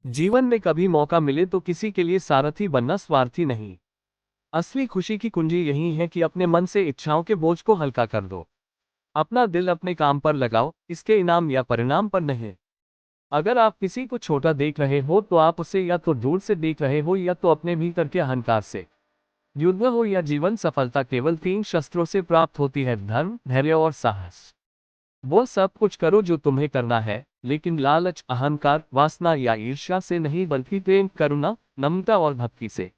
जीवन में कभी मौका मिले तो किसी के लिए सारथी बनना स्वार्थी नहीं। असली खुशी की कुंजी यही है कि अपने मन से इच्छाओं के बोझ को हल्का कर दो। अपना दिल अपने काम पर लगाओ, इसके इनाम या परिणाम पर नहीं। अगर आप किसी को छोटा देख रहे हो तो आप उसे या तो दूर से देख रहे हो या तो अपने भीतर के अहंकार से। युद्ध हो या जीवन, सफलता केवल 3 शस्त्रों से प्राप्त होती है: धर्म, धैर्य और साहस। वो सब कुछ करो जो तुम्हें करना है, लेकिन लालच, अहंकार, वासना या ईर्ष्या से नहीं, बल्कि प्रेम, करुणा, नम्रता और भक्ति से।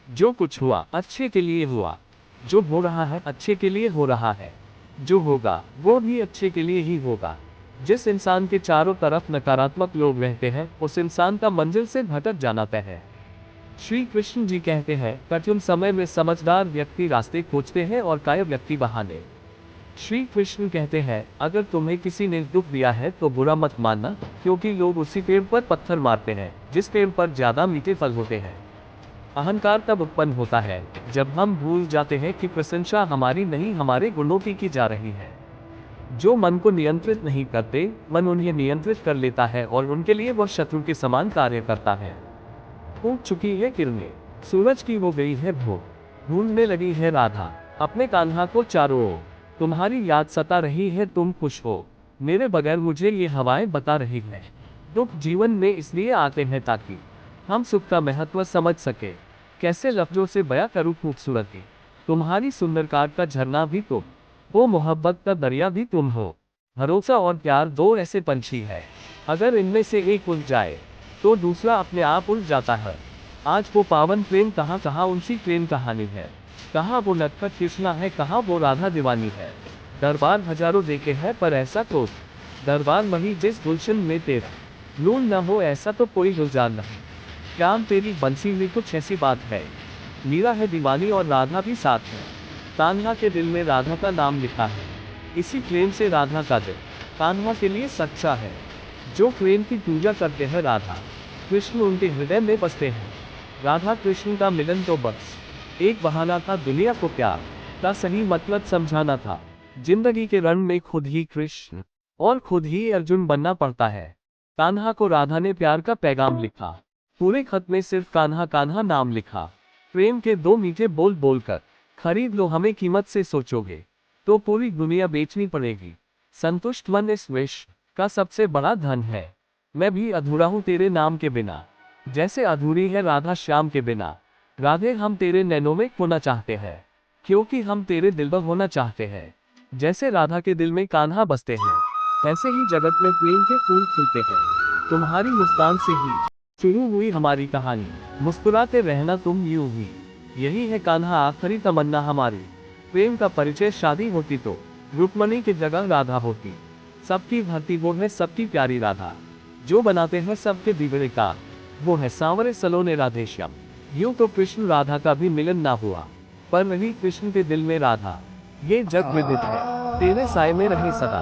जो कुछ हुआ अच्छे के लिए हुआ। जो हो रहा है अच्छे के लिए हो रहा है। जो होगा वो भी अच्छे के लिए ही होगा। जिस इंसान के चारों तरफ नकारात्मक लोग रहते हैं, उस इंसान का मंजिल से भटक जाना तय है। श्री कृष्ण जी कहते हैं, कठिन समय में समझदार व्यक्ति रास्ते खोजते हैं और कायर व्यक्ति बहाने। श्री कृष्ण कहते हैं, अगर तुम्हें किसी ने दुख दिया है तो बुरा मत मानना, क्योंकि लोग उसी पेड़ पर पत्थर मारते हैं जिस पेड़ पर ज्यादा मीठे फल होते हैं। अहंकार तब उत्पन्न होता है जब हम भूल जाते हैं कि प्रशंसा हमारी नहीं, हमारे गुणों की जा रही है। जो मन को नियंत्रित नहीं करते, मन उन्हें नियंत्रित कर लेता है और उनके लिए वह शत्रु के समान कार्य करता है। उठ चुकी है किरणें, सूरज की हो गई है भोर, ढूंढने लगी है राधा अपने कान्हा को चारों ओर। तुम्हारी याद सता रही है, तुम खुश हो मेरे बगैर, मुझे ये हवाएं बता रही है। दुख जीवन में इसलिए आते हैं ताकि हम सुख का महत्व समझ सके। कैसे लफ्जों से बयां करूं खूबसूरती, तुम्हारी सुंदरकार का झरना भी तुम हो, मोहब्बत का दरिया भी तुम हो। भरोसा और प्यार दो ऐसे पंछी है, अगर इनमें से एक उड़ जाए तो दूसरा अपने आप उड़ जाता है। आज वो पावन प्रेम कहाँ कहाँ उनकी प्रेम कहानी है। कहाँ वो नटखट कृष्णा है, कहाँ वो राधा दीवानी है। दरबार हजारों देखे हैं पर ऐसा तो दरबार वही जिस गुलशन में तेरा नूर न हो, ऐसा तो कोई गुलजार नहीं। श्याम तेरी बंसी में कुछ ऐसी बात है। मीरा है दीवानी और राधा भी साथ है। कान्हा के दिल में राधा का नाम लिखा है, इसी प्रेम से राधा का दिल कान्हा के लिए सच्चा है। जो प्रेम की पूजा करते हैं राधा कृष्ण उनके हृदय में बसते हैं। राधा कृष्ण का मिलन तो बस एक बहाना था, दुनिया को प्यार का सही मतलब समझाना था। जिंदगी के रण में खुद ही कृष्ण और खुद ही अर्जुन बनना पड़ता है। कान्हा को राधा ने प्यार का पैगाम लिखा, पूरे खत में सिर्फ कान्हा कान्हा नाम लिखा। प्रेम के दो मीठे बोल बोलकर खरीद लो हमें, कीमत से सोचोगे तो पूरी दुनिया बेचनी पड़ेगी। संतुष्ट मन इस विश्व का सबसे बड़ा धन है। मैं भी अधूरा हूँ तेरे नाम के बिना, जैसे अधूरी है राधा श्याम के बिना। राधे हम तेरे नैनों में खोना चाहते हैं, क्योंकि हम तेरे दिल में होना चाहते हैं। जैसे राधा के दिल में कान्हा बसते हैं, ऐसे ही जगत में प्रेम के फूल खिलते हैं। तुम्हारी मुस्कान से ही शुरू हुई हमारी कहानी, मुस्कुराते रहना तुम यूं ही। यही है कान्हा आखिरी तमन्ना हमारी। प्रेम का परिचय शादी होती तो रुक्मणी की जगह राधा होती। सबकी भरती वो है सबकी प्यारी राधा, जो बनाते हैं सबके बिगड़े का वो है सांवरे सलोने राधेश्याम। यूं तो कृष्ण राधा का भी मिलन ना हुआ, पर वही कृष्ण के दिल में राधा। ये जग विदित है, तेरे साए में रहे सदा,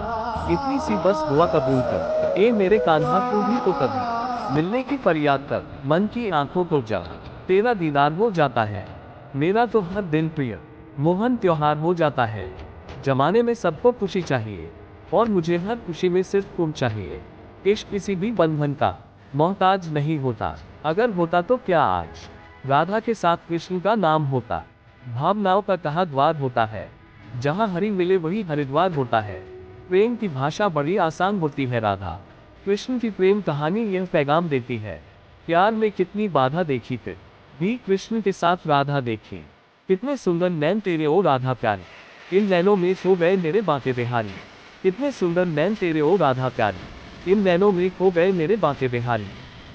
इतनी सी बस दुआ कबूल कर। ए मेरे कान्हा तू भी तो कभी मिलने की फरियाद कर, मन की आंखों को जब तेरा दीदार हो जाता है, मेरा तो हर दिन प्रिय मोहन त्योहार हो जाता है। जमाने में सबको खुशी चाहिए और मुझे हर खुशी में सिर्फ तुम चाहिए। इश्क किसी भी बंधन का मोहताज नहीं होता, अगर होता तो क्या आज राधा के साथ कृष्ण का नाम होता। भावनाओं का कहा द्वार होता है, जहाँ हरि मिले वही हरिद्वार होता है। प्रेम की भाषा बड़ी आसान होती है राधा कृष्ण की प्रेम कहानी यह पैगाम देती है। प्यार में कितनी बाधा देखी फिर भी कृष्ण के साथ राधा देखी। कितने सुंदर नैन तेरे ओ राधा प्यारी, इन नैनों में सो गए मेरे बांके बिहारी। कितने सुंदर नैन तेरे ओ राधा प्यारी, इन नैनों में खो गए मेरे बांके बिहारी।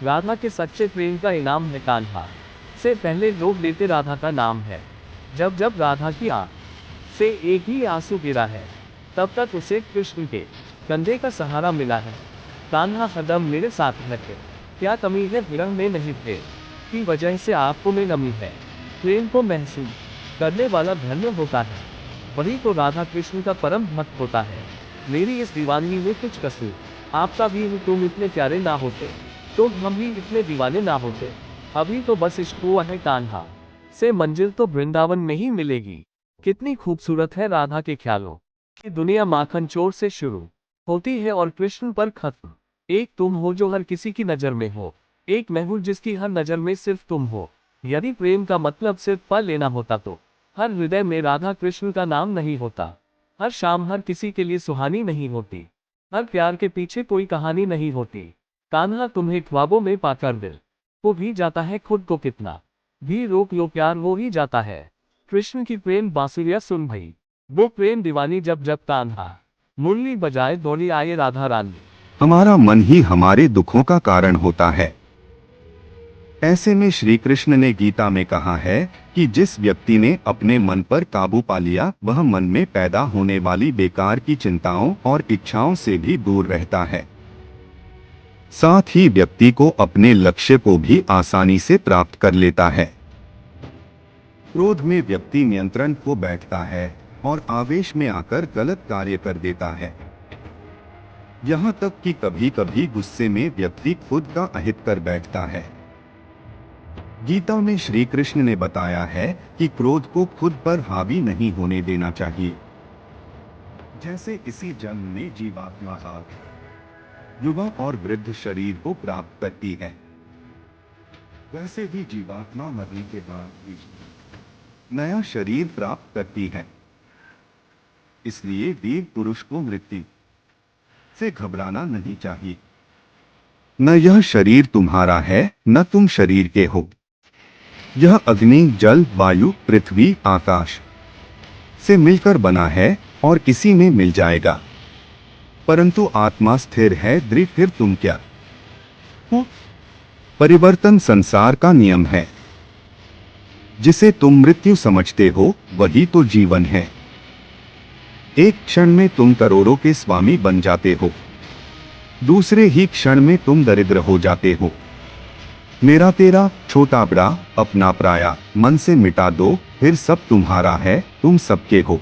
राधा के सच्चे प्रेम का इनाम है कान्हा से पहले लोग लेते राधा का नाम है। जब जब राधा की आंख से एक ही आंसू गिरा है, तब तक उसे कृष्ण के कंधे का सहारा मिला है। कान्हा हरदम मेरे साथ है, क्या कमी है विरह में नहीं थे, की वजह से आपको में नमी है। प्रेम को महसूस करने वाला धन्य होता है, वही तो राधा कृष्ण का परम भक्त होता है। मेरी इस दीवानगी में कुछ कसूर आपका भी है, तुम इतने प्यारे ना होते तो हम भी इतने दीवाने ना होते। अभी तो बस इश्क हुआ है कान्हा से, मंजिल तो वृंदावन में ही मिलेगी। कितनी खूबसूरत है राधा के ख्यालों की दुनिया, माखन चोर से शुरू होती है और कृष्ण पर खत्म। एक तुम हो जो हर किसी की नजर में हो, एक महबूब जिसकी हर नजर में सिर्फ तुम हो। यदि प्रेम का मतलब सिर्फ पल लेना होता तो हर हृदय में राधा कृष्ण का नाम नहीं होता। हर शाम हर किसी के लिए सुहानी नहीं होती। हर प्यार के पीछे कोई कहानी नहीं होती। कान्हा तुम्हें ख्वाबों में पाकर दिल वो भी जाता है खुद को कितना भी रोक लो प्यार वो ही जाता है। कृष्ण की प्रेम बांसुरिया सुन भई, वो प्रेम दीवानी जब जब कान्हा मुरली बजाए दौड़ी आए राधा रानी। हमारा मन ही हमारे दुखों का कारण होता है। ऐसे में श्री कृष्ण ने गीता में कहा है कि जिस व्यक्ति ने अपने मन पर काबू पा लिया वह मन में पैदा होने वाली बेकार की चिंताओं और इच्छाओं से भी दूर रहता है। साथ ही व्यक्ति को अपने लक्ष्य को भी आसानी से प्राप्त कर लेता है। क्रोध में व्यक्ति नियंत्रण खो बैठता है और आवेश में आकर गलत कार्य कर देता है। यहाँ तक कि कभी कभी गुस्से में व्यक्ति खुद का अहित कर बैठता है। गीता में श्री कृष्ण ने बताया है कि क्रोध को खुद पर हावी नहीं होने देना चाहिए। जैसे इसी जन्म में जीवात्मा युवा और वृद्ध शरीर को प्राप्त करती है, वैसे भी जीवात्मा मरने के बाद भी नया शरीर प्राप्त करती है। इसलिए वीर पुरुष को मृत्यु से घबराना नहीं चाहिए। न यह शरीर तुम्हारा है न तुम शरीर के हो। यह अग्नि जल वायु पृथ्वी आकाश से मिलकर बना है और इसी में मिल जाएगा। परंतु आत्मा स्थिर है दृढ़, फिर तुम क्या हो? परिवर्तन संसार का नियम है। जिसे तुम मृत्यु समझते हो वही तो जीवन है। एक क्षण में तुम करोड़ों के स्वामी बन जाते हो, दूसरे ही क्षण में तुम दरिद्र हो जाते हो। मेरा तेरा छोटा बड़ा अपना पराया मन से मिटा दो, फिर सब तुम्हारा है, तुम सबके हो।